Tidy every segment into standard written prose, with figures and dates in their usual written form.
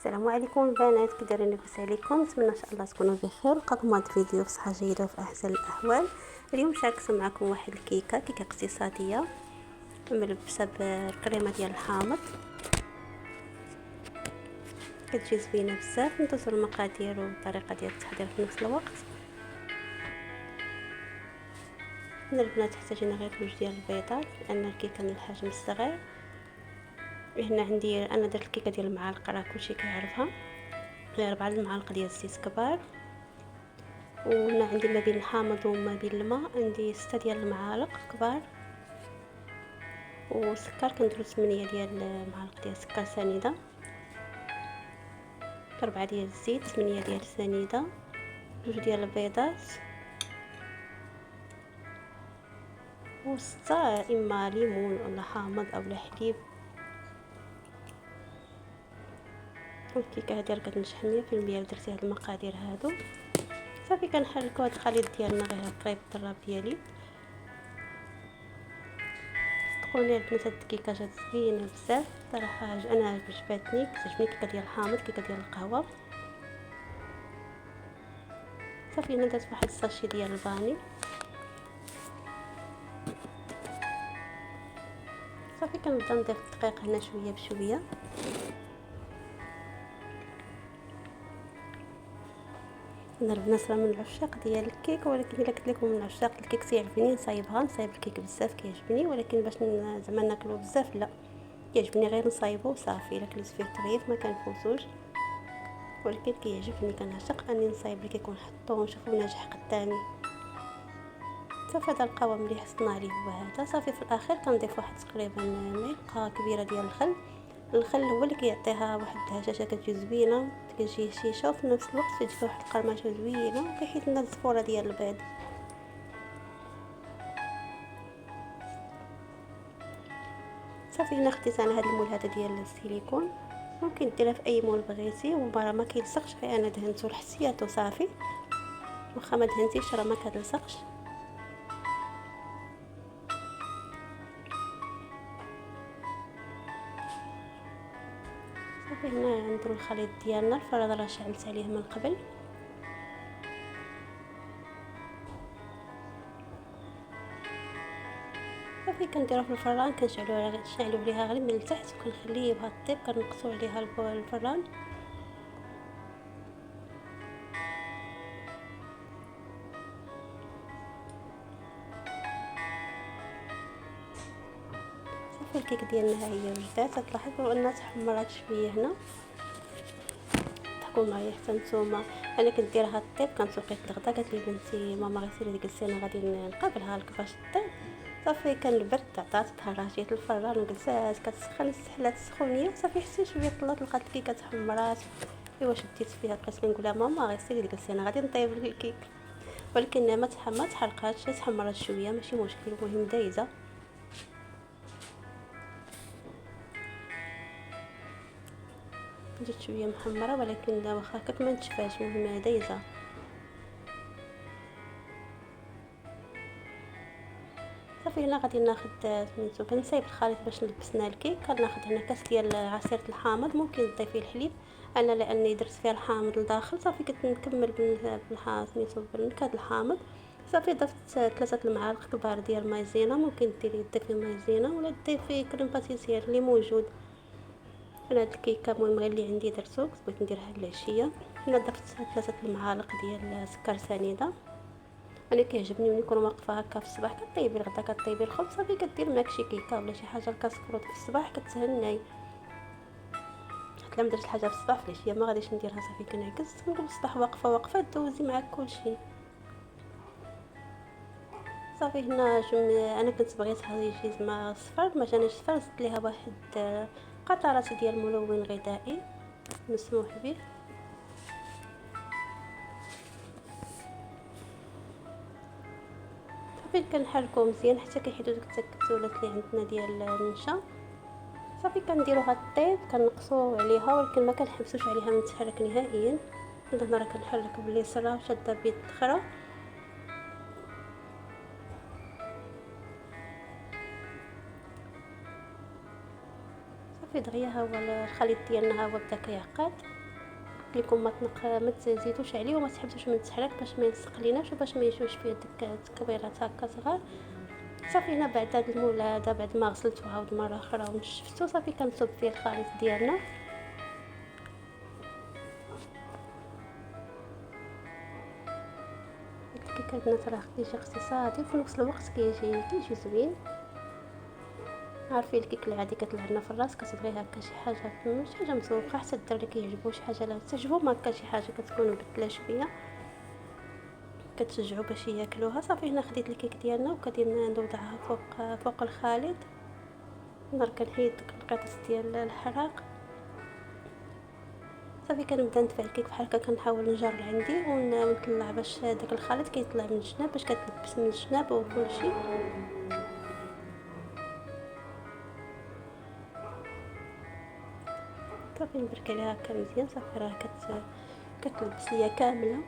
السلام عليكم بنات، كي دايرين؟ لاباس عليكم؟ نتمنى ان شاء الله تكونوا بخير. لقاكم هذا الفيديو في صحه جيده وفي احسن الاحوال. اليوم شاركت معكم واحد الكيكه اقتصاديه ملبسه بالكريمه ديال الحامض، كتجي زوينه بزاف. ندوزو المقادير والطريقه ديال التحضير في نفس الوقت. هنا البنات احتاجنا غير 2 ديال البيضات لان الكيكه من الحجم الصغير. هنا عندي انا درت الكيكه ديال المعالق، راه كلشي كيعرفها، غير 4 المعالق ديال الزيت كبار. وهنا عندي ما بين الحامض وما بين الماء عندي 6 ديال المعالق كبار، والسكر كنديرو 8 ديال المعالق ديال السكر سنيده، 4 ديال الزيت، 8 ديال السنيده، 2 ديال البيضات، و6 اما ليمون ولا حامض اولا حليب. الكيكه هذه راه كتنجح 100% درتي هاد المقادير هادو. صافي كنحركو هاد الخليط ديالنا غير قريب الطراب ديالي. صدقوني البنات هاد الكيكه جات زوينه بزاف صراحه، انا عجبتني، كتعجبني كيكه ديال الحامض، كيكه ديال القهوه. صافي انا درت واحد الساشي ديال الفاني. صافي كنبدا نضيف الدقيق هنا شويه بشويه. انا البنات راه من العشاق ديال الكيك، ولكن الا قلت لكم من عشاق الكيك تيعجبني نصايب الكيك بزاف كيعجبني، ولكن باش زعما ناكلو بزاف لا، كيعجبني غير نصايبو وصافي. الا كليت فيه طريف ما كنفوتوش، ولكن كيعجبني كنعشق اني نصايب الكيك ونحطو ونشوفو ناجح قدامي. صافي هذا القوام اللي حصلنا عليه هو هذا. صافي في الاخير كنضيف واحد تقريبا معلقه كبيره ديال الخل هو اللي كيعطيها واحد الهشاشه، كتجي زوينه، كتجي هشيشه وفي نفس الوقت كتجي واحد القرمشه زوينه، وكيحيد لنا الزفوره ديال البيض. صافي هنا خديت انا هذا المول هذا ديال السيليكون، ممكن ديرها في اي مول بغيتي ومبارا ما كيلصقش، غير انا دهنته لحسياته صافي، واخا ما دهنتيش راه ما كتلصقش. صافي هنا نديرو الخليط ديالنا. الفران راه شعلت عليه من قبل. صافي كنديروه في الفران، كنشعلو عليها غير من التحت وكنخليه بهاد الطيب، كنقصو عليها الفران. صافي الكيك ديالنا ها هي وجدات. تلاحظوا انها تحمرات شويه هنا، تحكوا معايا حتى نتوما. انا كندير هاد الطيب كنسوقيه الغدا، قالت لي بنتي ماما غير سيري جلسي انا غادي نقابلها لك باش طيب. صافي كنبرد عطات طهرات الفران وجلسات كتسخن السحلات السخونيه. صافي حتى شويه طلات لقات الكيكه تحمرات. ايوا شديت فيها بقيت كنقولها ماما غير سيري جلسي انا غادي نطيب لك الكيك، ولكن ما تحرقاتش، تحمرات شويه ماشي مشكل، المهم دايزه. جات شويه محمره ولكن لا واخا هكاك ما نتشفاش، المهم دايزه. صافي هنا غادي ناخذ سميتو، كنسايب الخليط باش نلبسنا الكيك. كناخذ هنا كاس ديال عصير الحامض، ممكن تضيفي الحليب، انا لاني درت فيها الحامض لداخل. صافي كنكمل سميتو بالنكهه الحامض. صافي ضفت 3 المعالق كبار ديال مايزينا، ممكن تضيفي مايزينا ولا تضيفي كريم باتيسير اللي موجود. انا هاد الكيكه المهم غير اللي عندي درتو، بغيت نديرها للعشيه. هنا ضفت 3 المعالق ديال سكر سنيده. انا كيعجبني ملي نكون واقفه هكا في الصباح كطيبي الغدا كطيبي الخبز، صافي كدير معاك شي كيكه ولا شي حاجه الكاسكروط في الصباح كتهناي. حتى لا درت الحاجه في الصباح في العشيه ما غاديش نديرها. صافي كنعكس نقول الصباح واقفه دوزي معاك كلشي. صافي هنا انا كنت بغيتها يجي زعما صفر، ما جانيش صفر، زدت ليها واحد قطرات ديال ملون غذائي مسموح به. صافي كنحركو مزيان حتى كيحيدو ديك التكتلات اللي عندنا ديال النشا. صافي كنديرو هاد الطيب كنقصو عليها، ولكن ما كنحبسوش عليها من تحرك نهائيا. هنا راه كنحرك باليسرى وشاده بيد الاخرى. صافي دغيا ها هو الخليط ديالنا ها هو بدا كيعقد. لكم ما تزيدوش عليه وما تحبسوش من تحرك باش ما يلصقليناش وباش ما يجوش فيه ديك التكبيرات هكا صغار. صافي هنا بعد هاد المول هذا بعد ما غسلته عاود مره اخرى ونشفتو صافي كنصب فيه الخليط ديالنا. الكيك البنات راه كيجي اقتصادي وفي نفس الوقت كيجي زوين. عارفين الكيك العادي كطلع لنا في الراس كتبغي هكا شي حاجه شي حاجه مزوقه حتى الدراري كيعجبو شي حاجه لا تعجبهم هكا شي حاجه كتكون مبدله شويه كتشجعوا باش ياكلوها. صافي هنا خديت الكيك ديالنا وكدير نوضعها فوق الخليط. نهار كنحيد ديك القطع ديال الحراق صافي كنبدا ندفع الكيك بحال هكا كنحاول نجر عندي ونطلع باش داك الخليط كيطلع من الجناب باش كتلبس من الجناب وكلشي. صافي نبرك عليها هكا مزيان صافي راه كتلبس ليا كامله.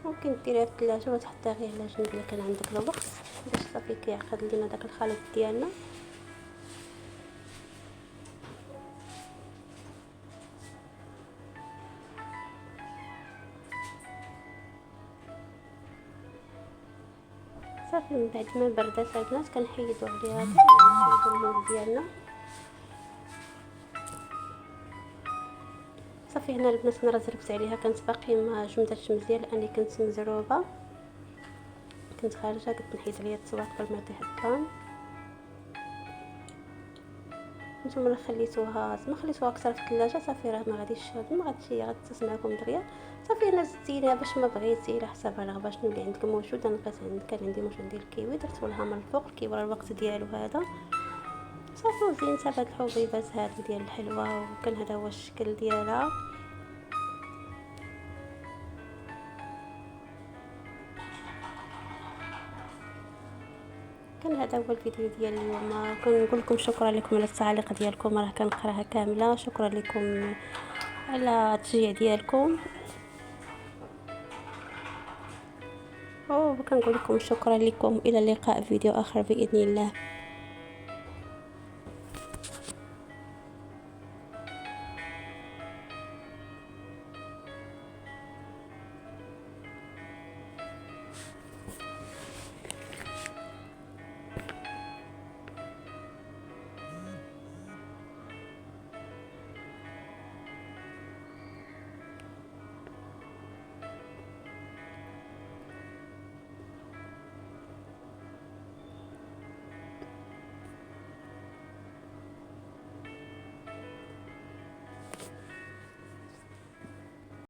ممكن ديريها في الثلاجه وتحطيها غير على جنب الا كان عندك الوقت باش صافي كيعقد لينا داك الخليط ديالنا. صافي من بعد ما بردات البنات كنحيدو عليها نحيدو المول ديالنا. صافي هنا البنات انا راه زربت عليها كانت باقي ما جمدتش مزيان لاني كنت مزروبه كنت خارجه قلت نحيد عليها التصوير قبل ما يطيح الظلام. نتوما خليتوها اكثر في الثلاجه صافي راه ما غاديش معكم دغيا. صافي انا زدتيها باش ما بغيتي على حسب الرغبه شنو اللي عندك موجود. انا كان عندي موجود ديال الكيوي درت لها من الفوق الكيوي راه الوقت ديالو هذا صافي. وزينت بهاد الحبيبات هادو ديال الحلوه وكان هذا هو الشكل ديالها. كان هذا هو الفيديو ديال اليوم. كنقول لكم شكرا لكم على التعليق ديالكم راه كنقراها كامله. شكرا لكم على التشجيع ديالكم وكنقول لكم شكرا لكم. الى اللقاء في فيديو اخر باذن الله.